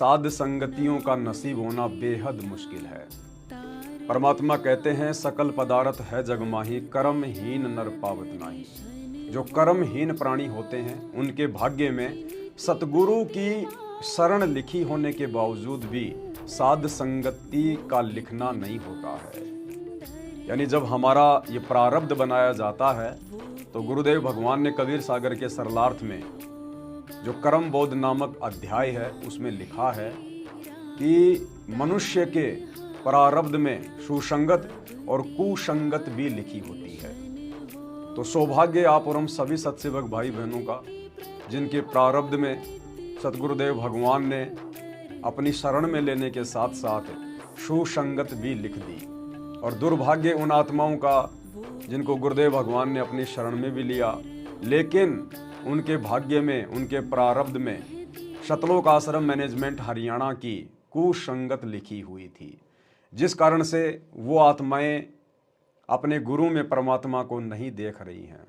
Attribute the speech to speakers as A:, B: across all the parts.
A: साध संगतियों का नसीब होना बेहद मुश्किल है। परमात्मा कहते हैं सकल पदार्थ है जग माही, कर्महीन नर पावत नाही। जो कर्महीन प्राणी होते हैं उनके भाग्य में सतगुरु की शरण लिखी होने के बावजूद भी साध संगति का लिखना नहीं होता है। यानी जब हमारा ये प्रारब्ध बनाया जाता है तो गुरुदेव भगवान ने कबीर सागर के सरलार्थ में जो कर्म बोध नामक अध्याय है उसमें लिखा है कि मनुष्य के प्रारब्ध में सुसंगत और कुसंगत भी लिखी होती है। तो सौभाग्य आप और हम सभी सत्सेवक भाई बहनों का जिनके प्रारब्ध में सतगुरुदेव भगवान ने अपनी शरण में लेने के साथ साथ सुसंगत भी लिख दी, और दुर्भाग्य उन आत्माओं का जिनको गुरुदेव भगवान ने अपनी शरण में भी लिया लेकिन उनके भाग्य में, उनके प्रारब्ध में शतलोक आश्रम मैनेजमेंट हरियाणा की कुसंगत लिखी हुई थी, जिस कारण से वो आत्माएं अपने गुरु में परमात्मा को नहीं देख रही हैं।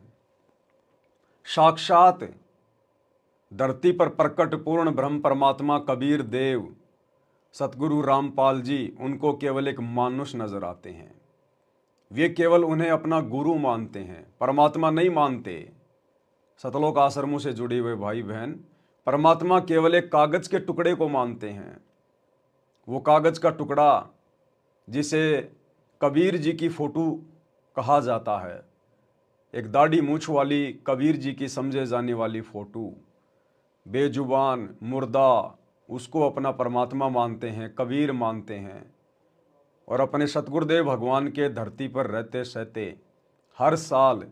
A: साक्षात धरती पर प्रकट पूर्ण ब्रह्म परमात्मा कबीर देव सतगुरु रामपाल जी उनको केवल एक मानुष नजर आते हैं। वे केवल उन्हें अपना गुरु मानते हैं, परमात्मा नहीं मानते। सतलोक आश्रमों से जुड़े हुए भाई बहन परमात्मा केवल एक कागज के टुकड़े को मानते हैं। वो कागज का टुकड़ा जिसे कबीर जी की फोटो कहा जाता है, एक दाढ़ी मूछ वाली कबीर जी की समझे जाने वाली फोटो, बेजुबान मुर्दा, उसको अपना परमात्मा मानते हैं, कबीर मानते हैं। और अपने सतगुरुदेव भगवान के धरती पर रहते सहते हर साल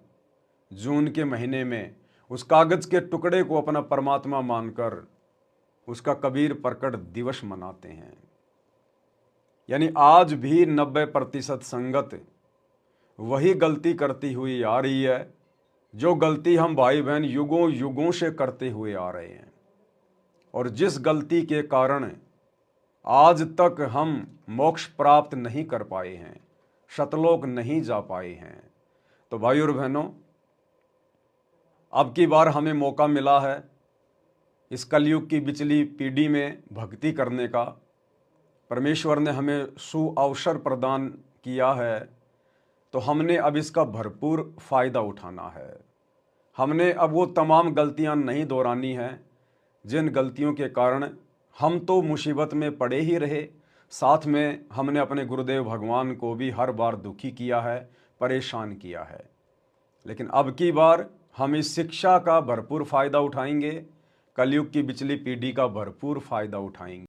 A: जून के महीने में उस कागज के टुकड़े को अपना परमात्मा मानकर उसका कबीर प्रकट दिवस मनाते हैं। यानी आज भी 90% संगत वही गलती करती हुई आ रही है जो गलती हम भाई बहन युगों युगों से करते हुए आ रहे हैं, और जिस गलती के कारण आज तक हम मोक्ष प्राप्त नहीं कर पाए हैं, शतलोक नहीं जा पाए हैं। तो भाई और बहनों, अब की बार हमें मौका मिला है इस कलयुग की बिचली पीढ़ी में भक्ति करने का। परमेश्वर ने हमें सुअवसर प्रदान किया है, तो हमने अब इसका भरपूर फ़ायदा उठाना है। हमने अब वो तमाम गलतियां नहीं दोहरानी हैं जिन गलतियों के कारण हम तो मुसीबत में पड़े ही रहे, साथ में हमने अपने गुरुदेव भगवान को भी हर बार दुखी किया है, परेशान किया है। लेकिन अब की बार हम इस शिक्षा का भरपूर फ़ायदा उठाएंगे, कलयुग की बिचली पीढ़ी का भरपूर फ़ायदा उठाएंगे।